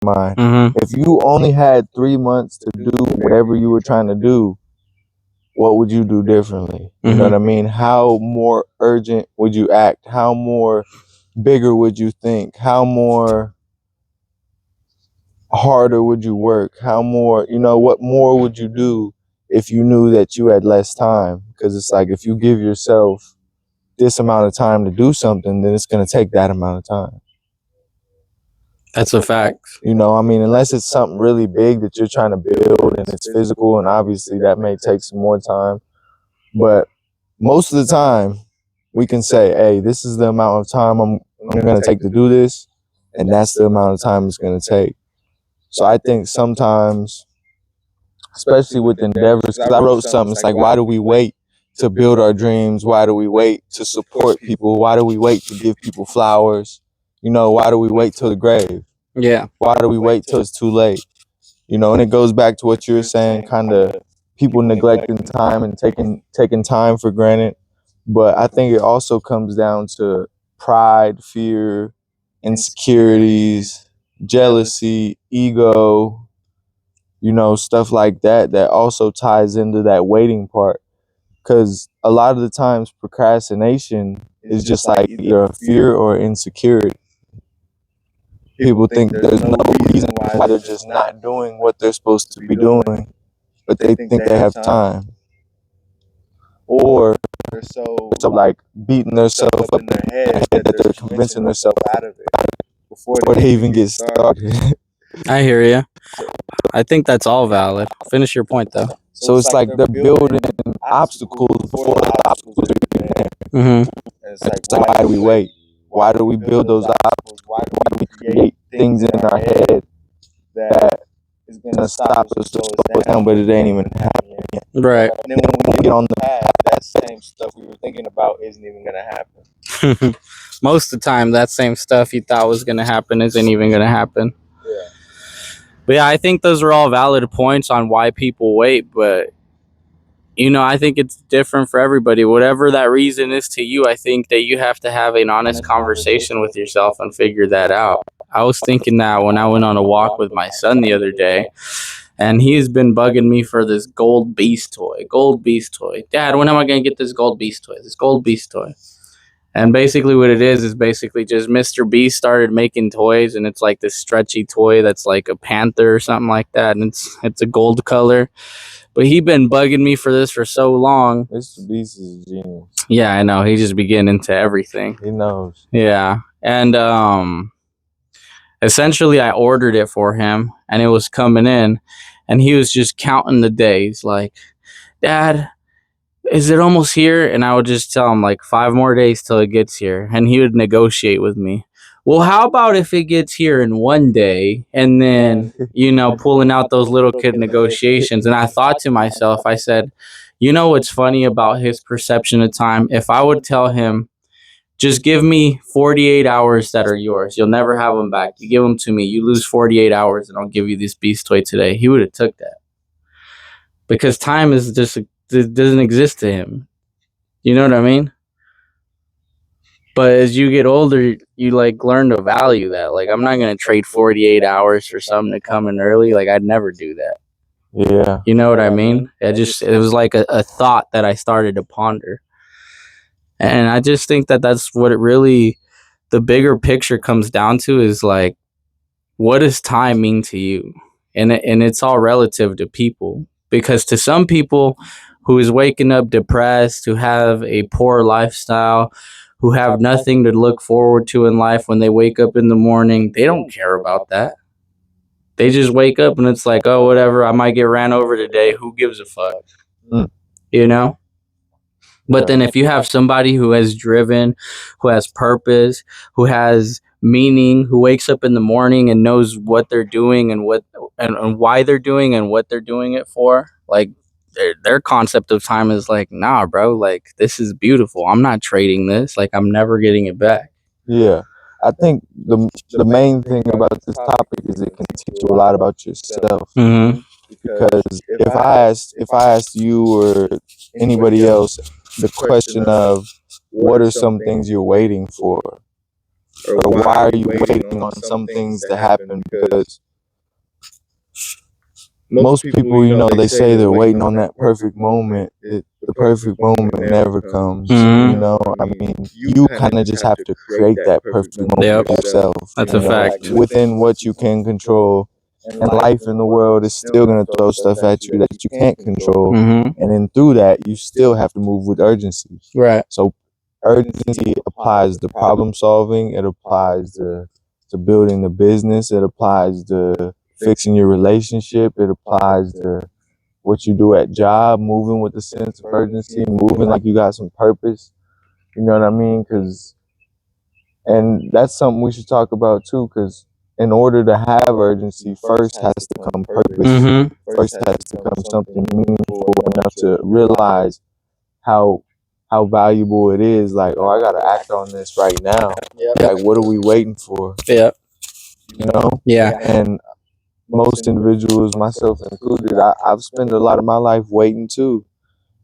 mind. Mm-hmm. If you only had 3 months to do whatever you were trying to do, what would you do differently? You know what I mean? How more urgent would you act? How more bigger would you think? How more harder would you work? How more, what more would you do if you knew that you had less time? Because it's like, if you give yourself this amount of time to do something, then it's going to take that amount of time. That's a fact. Unless it's something really big that you're trying to build and it's physical, and obviously that may take some more time. But most of the time, we can say, hey, this is the amount of time I'm going to take to do this, and that's the amount of time it's going to take. So I think sometimes, especially with endeavors, because I wrote something, it's like, why do we wait to build our dreams? Why do we wait to support people? Why do we wait to give people flowers? Why do we wait till the grave? Yeah. Why do we wait till it's too late? And it goes back to what you were saying, kind of people neglecting time and taking time for granted. But I think it also comes down to pride, fear, insecurities, jealousy, ego, stuff like that also ties into that waiting part. Because a lot of the times procrastination is just like either a fear or insecurity. People think there's no reason why they're just not doing what they're supposed to be doing, but they think they have time. Or they're so like beating themselves up in their head that they're convincing themselves out of it before they even get started. I hear you. I think that's all valid. Finish your point, though. So it's like they're building obstacles before the obstacles are even there. Mm-hmm. It's like, why do we wait? Why do we build those obstacles? Why do we create things in our head that is going to stop us or slow us down, but it ain't even happening yet? Right. And then when we get on the path, that same stuff we were thinking about isn't even going to happen. Most of the time, that same stuff you thought was going to happen isn't even going to happen. Yeah. But yeah, I think those are all valid points on why people wait. But, I think it's different for everybody. Whatever that reason is to you, I think that you have to have an honest conversation with yourself and figure that out. I was thinking that when I went on a walk with my son the other day, and he has been bugging me for this gold beast toy. Dad, when am I going to get this gold beast toy? And basically what it is basically just Mr. Beast started making toys, and it's like this stretchy toy that's like a panther or something like that, and it's a gold color. But he been bugging me for this for so long. Mr. Beast is a genius. Yeah, I know. He just be getting into everything. He knows. Yeah. And essentially I ordered it for him, and it was coming in, and he was just counting the days like, Dad, is it almost here? And I would just tell him like 5 more days till it gets here. And he would negotiate with me. Well, how about if it gets here in 1 day? And then, pulling out those little kid negotiations. And I thought to myself, I said, what's funny about his perception of time? If I would tell him, just give me 48 hours that are yours. You'll never have them back. You give them to me. You lose 48 hours and I'll give you this beast toy today. He would have took that. Because time is just doesn't exist to him. You know what I mean? But as you get older, you like learn to value that. Like, I'm not going to trade 48 hours for something to come in early. Like, I'd never do that. Yeah. You know what I mean? It was like a thought that I started to ponder. And I just think that that's what it really, the bigger picture comes down to is like, what does time mean to you? And it's all relative to people. Because to some people who is waking up depressed, who have a poor lifestyle, who have nothing to look forward to in life when they wake up in the morning, they don't care about that. They just wake up and it's like, oh, whatever, I might get ran over today. Who gives a fuck? You know? But then if you have somebody who has driven, who has purpose, who has meaning, who wakes up in the morning and knows what they're doing and why they're doing and what they're doing it for, like their concept of time is like, nah, bro, like this is beautiful. I'm not trading this. Like I'm never getting it back. Yeah. I think the main thing about this topic is it can teach you a lot about yourself. Mm-hmm. Because if I asked you or anybody else the question of what are some things you're waiting for, or why are you waiting on some things to happen? Because most people, they say they're waiting on that perfect moment. The perfect moment never comes. I mean, you kind of just have to create that perfect moment Yep. yourself. That's a fact. Within what you can control. And life in the world is still going to throw stuff at you that you can't control. Mm-hmm. And then through that, you still have to move with urgency. Right. So urgency applies to problem solving. It applies to building the business. It applies to fixing your relationship. It applies to what you do at job, moving with a sense of urgency, moving like you got some purpose. You know what I mean? And that's something we should talk about too, because in order to have urgency, first has to come purpose. Mm-hmm. First has to come something meaningful enough to realize how valuable it is. Like, oh, I gotta act on this right now. Like, what are we waiting for? Yeah. Yeah. And most individuals, myself included, I've spent a lot of my life waiting too.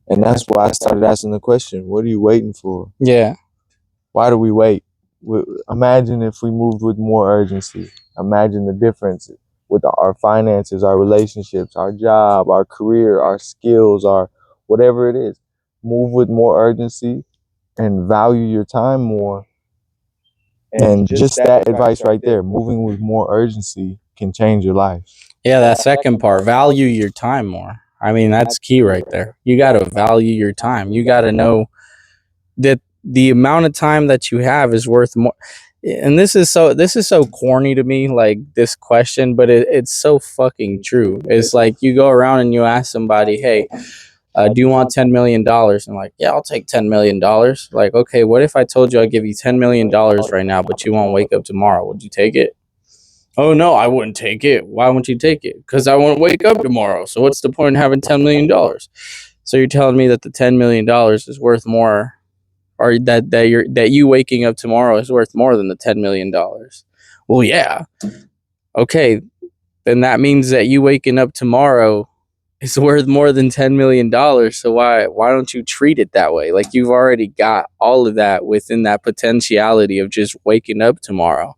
And that's why I started asking the question, what are you waiting for? Yeah. Why do we wait? Imagine if we moved with more urgency. Imagine the difference with our finances, our relationships, our job, our career, our skills, our whatever it is. Move with more urgency and value your time more. And just that advice right there, moving with more urgency can change your life. Yeah, that second part, value your time more. I mean, that's key right there. You got to value your time. You got to know that the amount of time that you have is worth more. And this is so corny to me, like this question, but it's so fucking true. It's like you go around and you ask somebody, hey, do you want $10 million? And like, yeah, I'll take $10 million. Like, okay, what if I told you I'd give you $10 million right now, but you won't wake up tomorrow? Would you take it? Oh, no, I wouldn't take it. Why won't you take it? Because I won't wake up tomorrow. So what's the point in having $10 million? So you're telling me that the $10 million is worth more, or that you waking up tomorrow is worth more than the $10 million? Well, yeah. Okay, then that means that you waking up tomorrow is worth more than $10 million. So why don't you treat it that way? Like, you've already got all of that within that potentiality of just waking up tomorrow.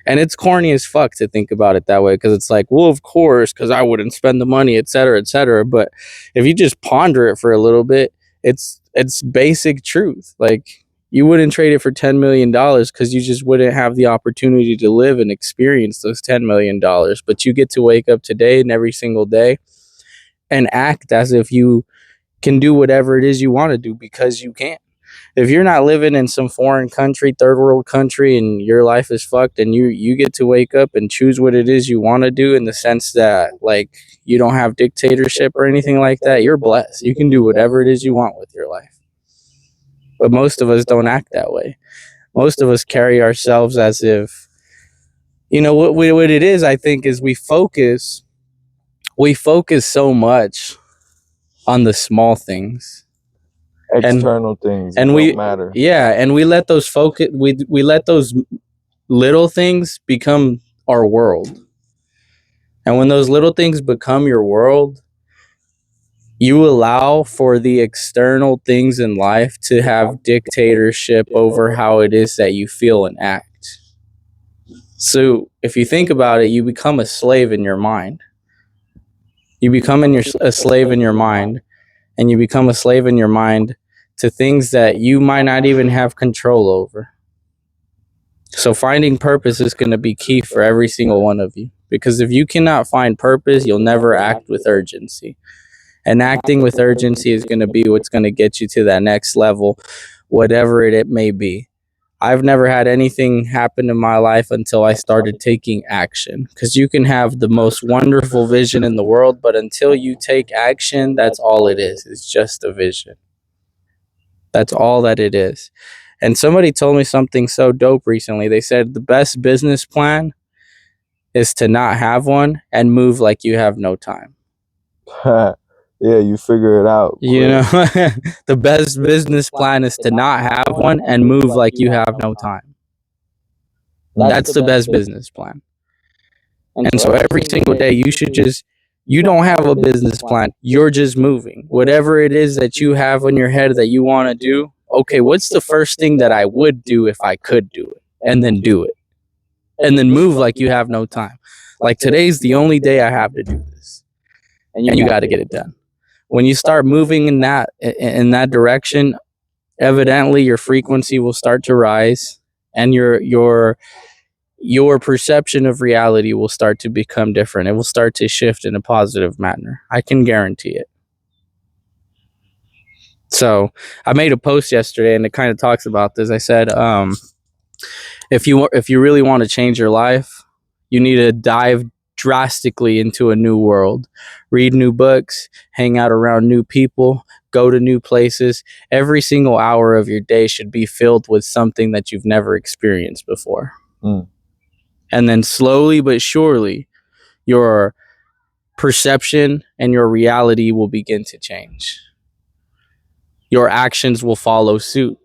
And it's corny as fuck to think about it that way, because it's like, well, of course, because I wouldn't spend the money, et cetera, et cetera. But if you just ponder it for a little bit, it's basic truth. Like, you wouldn't trade it for $10 million because you just wouldn't have the opportunity to live and experience those $10 million. But you get to wake up today and every single day and act as if you can do whatever it is you want to do, because you can. If you're not living in some foreign country, third world country, and your life is fucked, and you get to wake up and choose what it is you want to do, in the sense that, like, you don't have dictatorship or anything like that, you're blessed. You can do whatever it is you want with your life. But most of us don't act that way. Most of us carry ourselves as if, what it is, I think, is we focus so much on the small things, external things, and don't matter. Yeah, and we let those we let those little things become our world. And when those little things become your world, you allow for the external things in life to have dictatorship over how it is that you feel and act. So if you think about it, you become a slave in your mind. You become a slave in your mind, and you become a slave in your mind to things that you might not even have control over. So finding purpose is going to be key for every single one of you, because if you cannot find purpose, you'll never act with urgency. And acting with urgency is going to be what's going to get you to that next level, whatever it may be. I've never had anything happen in my life until I started taking action, because you can have the most wonderful vision in the world, but until you take action, that's all it is. It's just a vision. That's all that it is. And somebody told me something so dope recently. They said the best business plan is to not have one and move like you have no time. Yeah, you figure it out. The best business plan is to not have one and move like you have no time. That's the best business plan. And so every single day you don't have a business plan. You're just moving. Whatever it is that you have in your head that you want to do, okay, what's the first thing that I would do if I could do it? And then do it. And then move like you have no time. Like, today's the only day I have to do this. and you got to get it done. When you start moving in that direction, evidently your frequency will start to rise, and your perception of reality will start to become different. It will start to shift in a positive manner. I can guarantee it. So I made a post yesterday, and it kind of talks about this. I said, if you really want to change your life, you need to dive drastically into a new world, read new books, hang out around new people, go to new places. Every single hour of your day should be filled with something that you've never experienced before. And then slowly but surely, your perception and your reality will begin to change. Your actions will follow suit,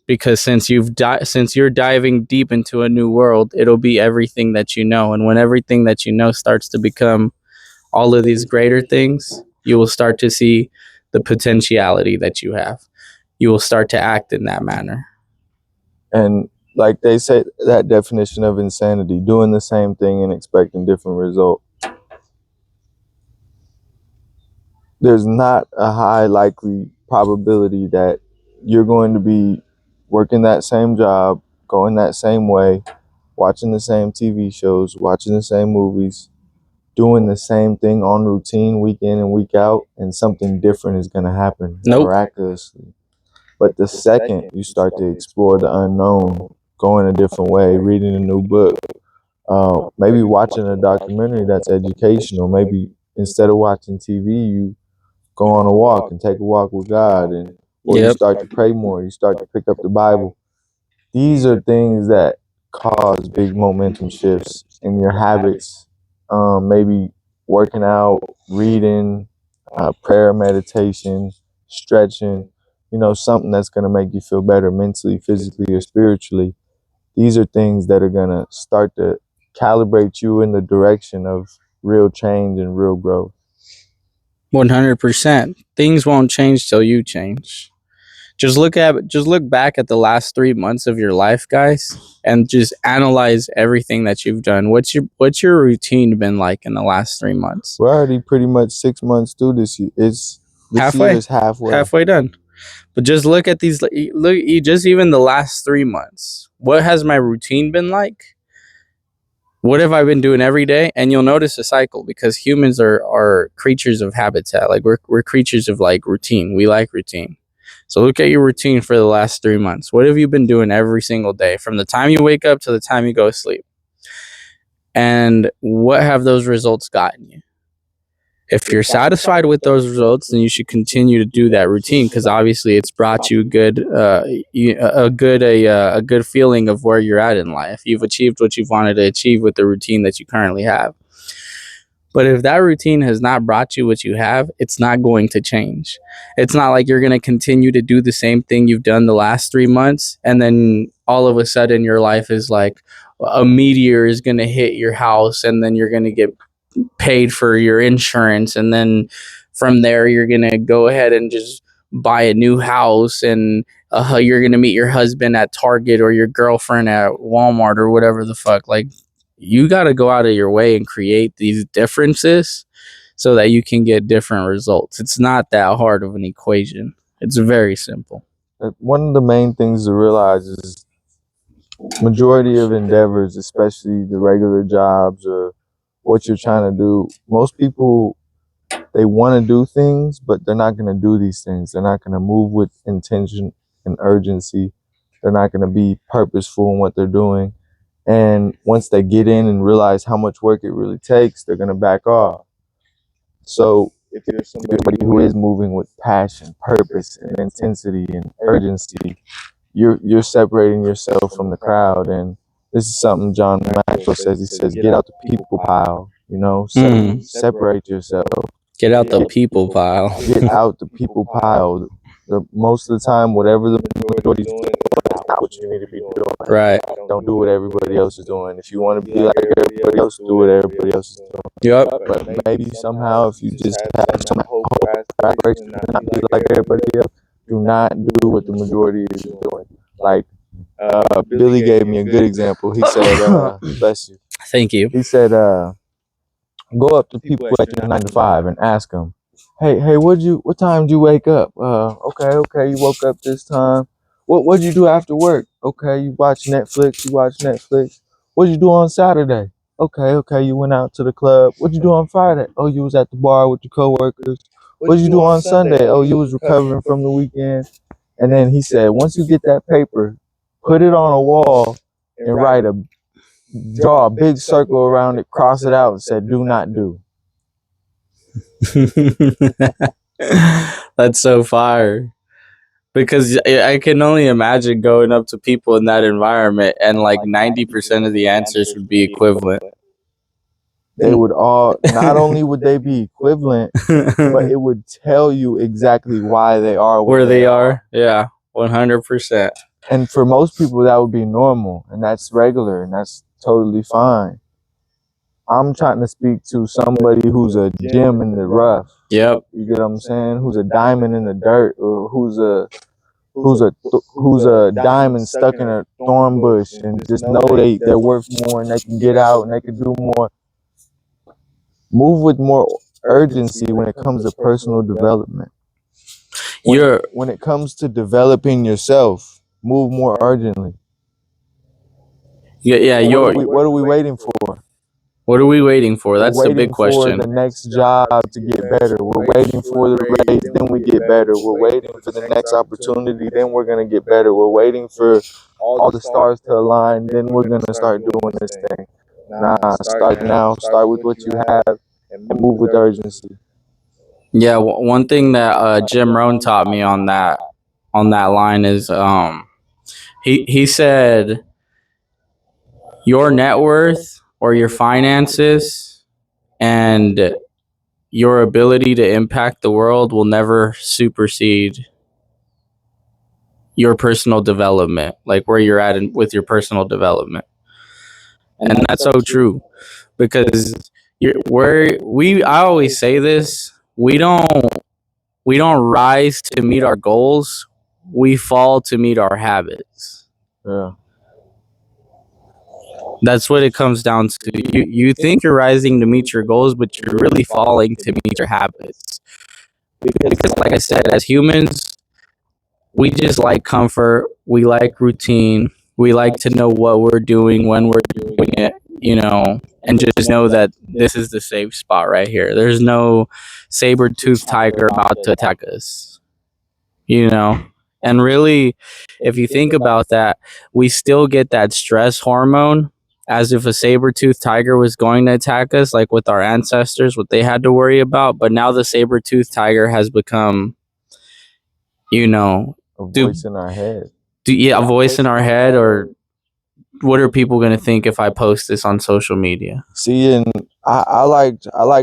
because since you're diving deep into a new world, it'll be everything that you know. And when everything that you know starts to become all of these greater things, you will start to see the potentiality that you have. You will start to act in that manner. And like they say, that definition of insanity, doing the same thing and expecting different results. There's not a high likely probability that you're going to be working that same job, going that same way, watching the same TV shows, watching the same movies, doing the same thing on routine week in and week out, and something different is going to happen miraculously. But the second you start to explore the unknown, going a different way, reading a new book, maybe watching a documentary that's educational, maybe instead of watching TV, you go on a walk and take a walk with God, and or you start to pray more, you start to pick up the Bible. These are things that cause big momentum shifts in your habits. Maybe working out, reading, prayer, meditation, stretching, something that's going to make you feel better mentally, physically, or spiritually. These are things that are going to start to calibrate you in the direction of real change and real growth. 100%. Things won't change till you change. Just look back at the last 3 months of your life, guys, and just analyze everything that you've done. What's your routine been like in the last 3 months? We're already pretty much 6 months through this year. This year is halfway done. But just look at just even the last 3 months. What has my routine been like? What have I been doing every day? And you'll notice a cycle, because humans are creatures of habitat. Like we're creatures of like routine. We like routine. So look at your routine for the last 3 months. What have you been doing every single day from the time you wake up to the time you go to sleep? And what have those results gotten you? If you're satisfied with those results, then you should continue to do that routine, because obviously it's brought you a good feeling of where you're at in life. You've achieved what you've wanted to achieve with the routine that you currently have. But if that routine has not brought you what you have, it's not going to change. It's not like you're going to continue to do the same thing you've done the last 3 months, and then all of a sudden your life is like a meteor is going to hit your house, and then you're going to get paid for your insurance, and then from there you're going to go ahead and just buy a new house, and you're going to meet your husband at Target or your girlfriend at Walmart or whatever the fuck. Like, you got to go out of your way and create these differences so that you can get different results. It's not that hard of an equation. It's very simple. One of the main things to realize is majority of endeavors, especially the regular jobs or what you're trying to do, most people, they want to do things, but they're not going to do these things. They're not going to move with intention and urgency. They're not going to be purposeful in what they're doing. And once they get in and realize how much work it really takes, they're going to back off. So if you're somebody who is moving with passion, purpose, and intensity and urgency, you're separating yourself from the crowd. And this is something John Maxwell says. He says, get out the people pile, separate yourself. Get out the people pile. Get out the people pile. Most of the time, whatever the majority's doing, that's not what you need to be doing. Right. Don't do what everybody else is doing. If you want to be like everybody else, do what everybody else is doing. Yep. But maybe somehow, if you just have some hope aspiration to not be like everybody else, do not do what the majority is doing. Like, Billy gave me a good example. He said, bless you. Thank you. He said, Go up to people at your 9 to 5 and ask them, hey, what time did you wake up? Okay, you woke up this time. What'd you do after work? Okay, you watch Netflix. What'd you do on Saturday? Okay, you went out to the club. What'd you do on Friday? Oh, you was at the bar with your coworkers. What'd you do on Sunday? Oh, you was recovering from the weekend. And then he said, once you get that paper, put it on a wall and draw a big circle around it, cross it out, and said, do not do. That's so fire. Because I can only imagine going up to people in that environment and like 90% of the answers would be equivalent. They would all, not only would they be equivalent, but it would tell you exactly why they are where they are. Yeah, 100%. And for most people, that would be normal, and that's regular, and that's totally fine. I'm trying to speak to somebody who's a gem in the rough. Yep. You get what I'm saying? Who's a diamond in the dirt, or who's a diamond stuck in a thorn bush, and just know they're worth more, and they can get out, and they can do more. Move with more urgency when it comes to personal development. When it comes to developing yourself, move more urgently. Yeah. What are we waiting for? What are we waiting for? That's the big question. We're waiting for the next job to get better. We're waiting for the raise, then we get better. We're waiting for the next opportunity, then we're going to get better. We're waiting for all the stars to align, then we're going to start doing this thing. Nah, start now. Start with what you have and move with urgency. Yeah, one thing that Jim Rohn taught me on that line is he said your net worth or your finances and your ability to impact the world will never supersede your personal development, like where you're at with your personal development. And that's so true, because I always say this, we don't rise to meet our goals, we fall to meet our habits. Yeah. That's what it comes down to. You think you're rising to meet your goals, but you're really falling to meet your habits. Because like I said, as humans, we just like comfort, we like routine, we like to know what we're doing, when we're doing it, and just know that this is the safe spot right here. There's no saber-toothed tiger about to attack us, and really, if you think about that, we still get that stress hormone as if a saber-toothed tiger was going to attack us, like with our ancestors, what they had to worry about. But now the saber-toothed tiger has become, a voice in our head. A voice in our head, or what are people going to think if I post this on social media? See, and I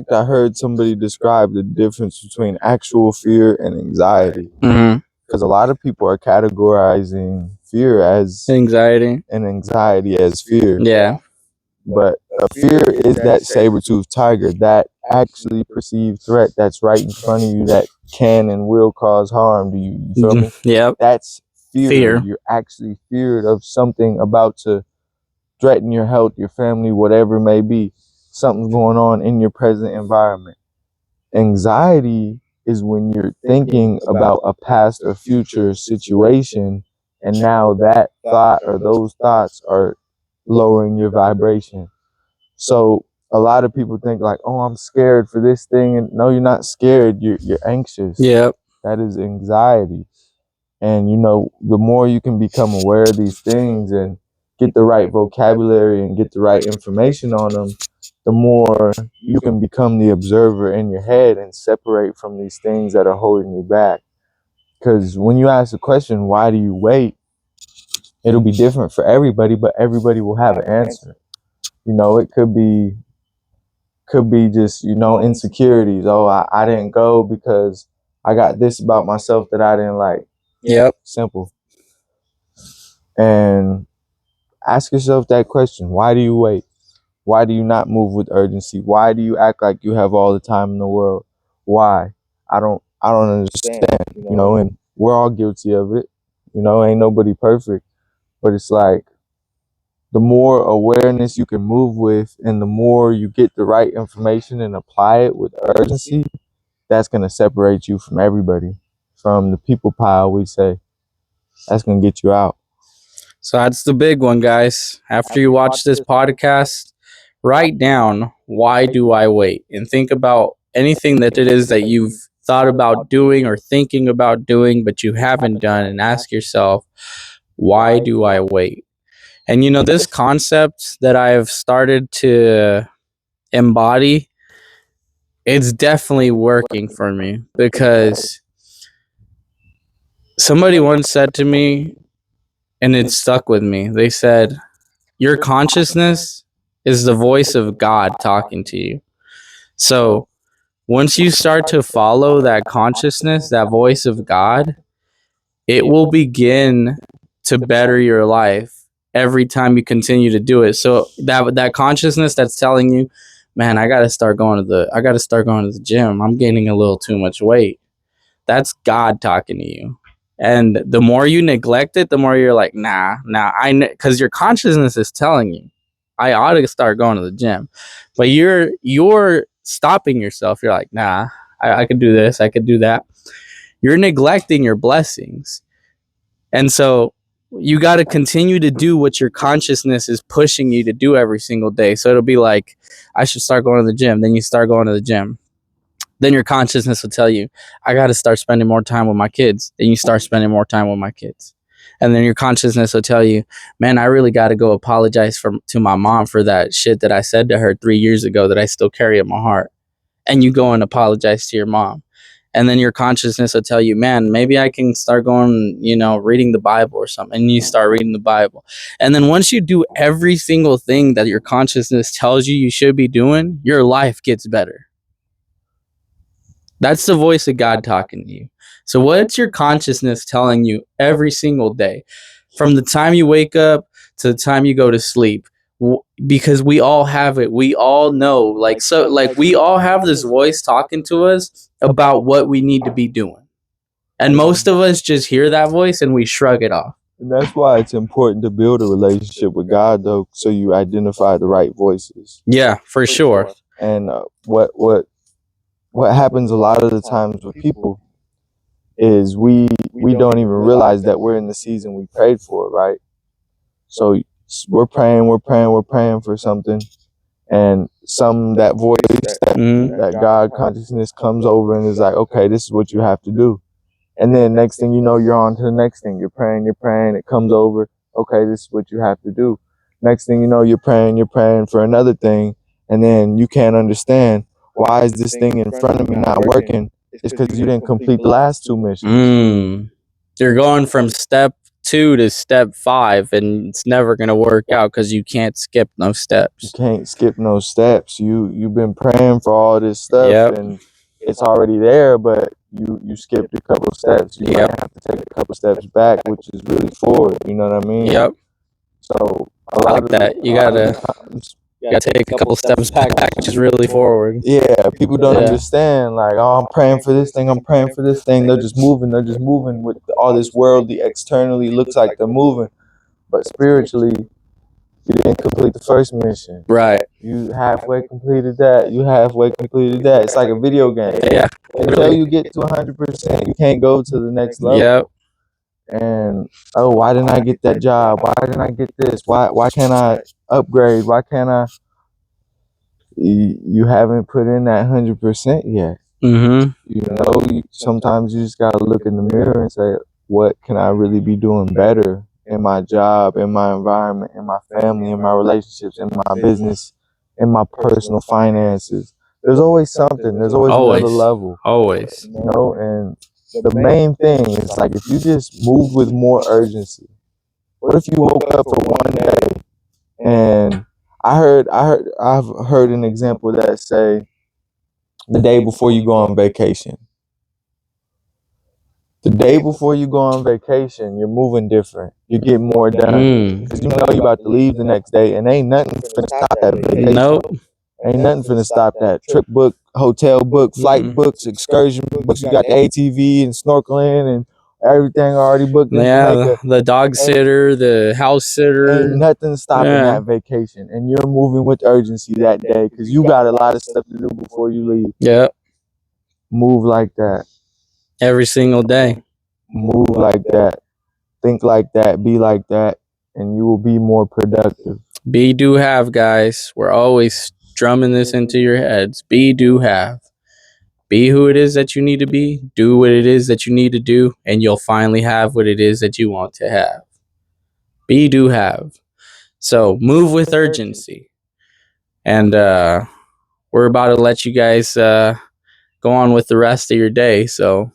heard somebody describe the difference between actual fear and anxiety. Because a lot of people are categorizing fear as anxiety and anxiety as fear. Yeah. But a fear is that saber-toothed tiger, that actually perceived threat that's right in front of you that can and will cause harm. Do you feel me? Yep. That's fear. You're actually feared of something about to threaten your health, your family, whatever it may be. Something's going on in your present environment. Anxiety is when you're thinking about a past or future situation, and now that thought or those thoughts are lowering your vibration. So a lot of people think like, oh, I'm scared for this thing. And no, you're not scared. You're anxious. Yep. That is anxiety. And the more you can become aware of these things and get the right vocabulary and get the right information on them, the more you can become the observer in your head and separate from these things that are holding you back. Because when you ask the question, why do you wait? It'll be different for everybody, but everybody will have an answer. It could be just, insecurities. Oh, I didn't go because I got this about myself that I didn't like. Yep. Simple. And ask yourself that question. Why do you wait? Why do you not move with urgency? Why do you act like you have all the time in the world? Why? I don't understand, and we're all guilty of it. Ain't nobody perfect. But it's like, the more awareness you can move with, and the more you get the right information and apply it with urgency, that's going to separate you from everybody, from the people pile, we say. That's going to get you out. So that's the big one, guys. After you watch this podcast, write down, why do I wait? And think about anything that it is that you've thought about doing or thinking about doing, but you haven't done, and ask yourself, why do I wait? And this concept that I've started to embody, it's definitely working for me, because somebody once said to me, and it stuck with me. They said, your consciousness is the voice of God talking to you. So once you start to follow that consciousness, that voice of God, it will begin to better your life every time you continue to do it. So that consciousness that's telling you, man, I gotta start going to the gym. I'm gaining a little too much weight. That's God talking to you. And the more you neglect it, the more you're like, nah, because your consciousness is telling you, I ought to start going to the gym. But you're stopping yourself. You're like, nah, I could do this, I could do that. You're neglecting your blessings. And so you got to continue to do what your consciousness is pushing you to do every single day. So it'll be like, I should start going to the gym. Then you start going to the gym. Then your consciousness will tell you, I got to start spending more time with my kids. Then you start spending more time with my kids. And then your consciousness will tell you, man, I really got to go apologize to my mom for that shit that I said to her 3 years ago that I still carry in my heart. And you go and apologize to your mom. And then your consciousness will tell you, man, maybe I can start going, reading the Bible or something. And you start reading the Bible. And then once you do every single thing that your consciousness tells you should be doing, your life gets better. That's the voice of God talking to you. So what's your consciousness telling you every single day? From the time you wake up to the time you go to sleep. Because we all have it. We all know. We all have this voice talking to us about what we need to be doing. And most of us just hear that voice and we shrug it off. And that's why it's important to build a relationship with God, though, so you identify the right voices. Yeah, for sure. And what happens a lot of the times with people is we don't even realize that we're in the season we prayed for, right? So we're praying for something, and that voice, that God consciousness comes over and is like, okay, this is what you have to do. And then next thing you know, you're on to the next thing. You're praying, it comes over, okay, this is what you have to do. Next thing you know, you're praying for another thing, and then you can't understand, why is this thing in front of me not working? It's because you didn't complete the last 2 missions. You're going from step 2 to step 5, and it's never going to work out because you can't skip no steps. You can't skip no steps. You've been praying for all this stuff, and it's already there, but you skipped a couple steps. You might have to take a couple steps back, which is really forward. You know what I mean? Yep. So I like that. You gotta take a couple steps back, which is really forward. Yeah, people don't understand. Like, oh, I'm praying for this thing. They're just moving with all this worldly, externally looks like they're moving, but spiritually, you didn't complete the first mission. Right. You halfway completed that. It's like a video game. Yeah. Until you get to 100%, you can't go to the next level. Yep. And why didn't I get that job? Why didn't I get this? Why can't I upgrade? Why can't I? You haven't put in that 100% yet. Sometimes you just gotta look in the mirror and say, what can I really be doing better in my job, in my environment, in my family, in my relationships, in my business, in my personal finances? There's always something. There's always another level. Always. And the main thing is, like, if you just move with more urgency. What if you woke up for one day and I've heard an example that say, the day before you go on vacation. The day before you go on vacation, you're moving different. You get more done. Because you know you're about to leave the next day, and ain't nothing finna stop that vacation. Nope. Ain't nothing finna stop that. Trip book, hotel book, flight books, excursion books. You got the ATV and snorkeling and Everything already booked in Yeah, Jamaica. the dog sitter, the house sitter. Ain't nothing stopping Yeah. that vacation, and you're moving with urgency that day because you got a lot of stuff to do before you leave. Yep. Move like that. Every single day. Move like that. Think like that. Be like that, and you will be more productive. Be, do, have, guys. We're always drumming this into your heads. Be, do, have. Be who it is that you need to be. Do what it is that you need to do, and you'll finally have what it is that you want to have. Be, do, have. So move with urgency. And we're about to let you guys go on with the rest of your day. So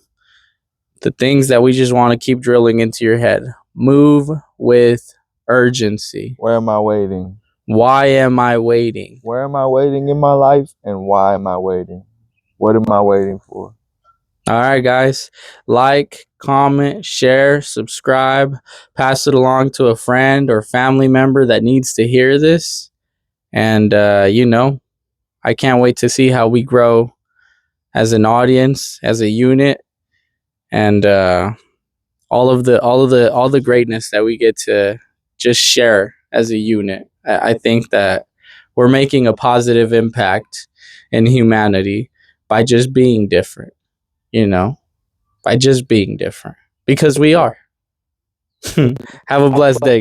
the things that we just want to keep drilling into your head. Move with urgency. Where am I waiting? Why am I waiting? Where am I waiting in my life, and why am I waiting? What am I waiting for? All right, guys. Like, comment, share, subscribe, pass it along to a friend or family member that needs to hear this. And, I can't wait to see how we grow as an audience, as a unit, and all the greatness that we get to just share as a unit. I think that we're making a positive impact in humanity by just being different, by just being different, because we are. Have a blessed day, guys.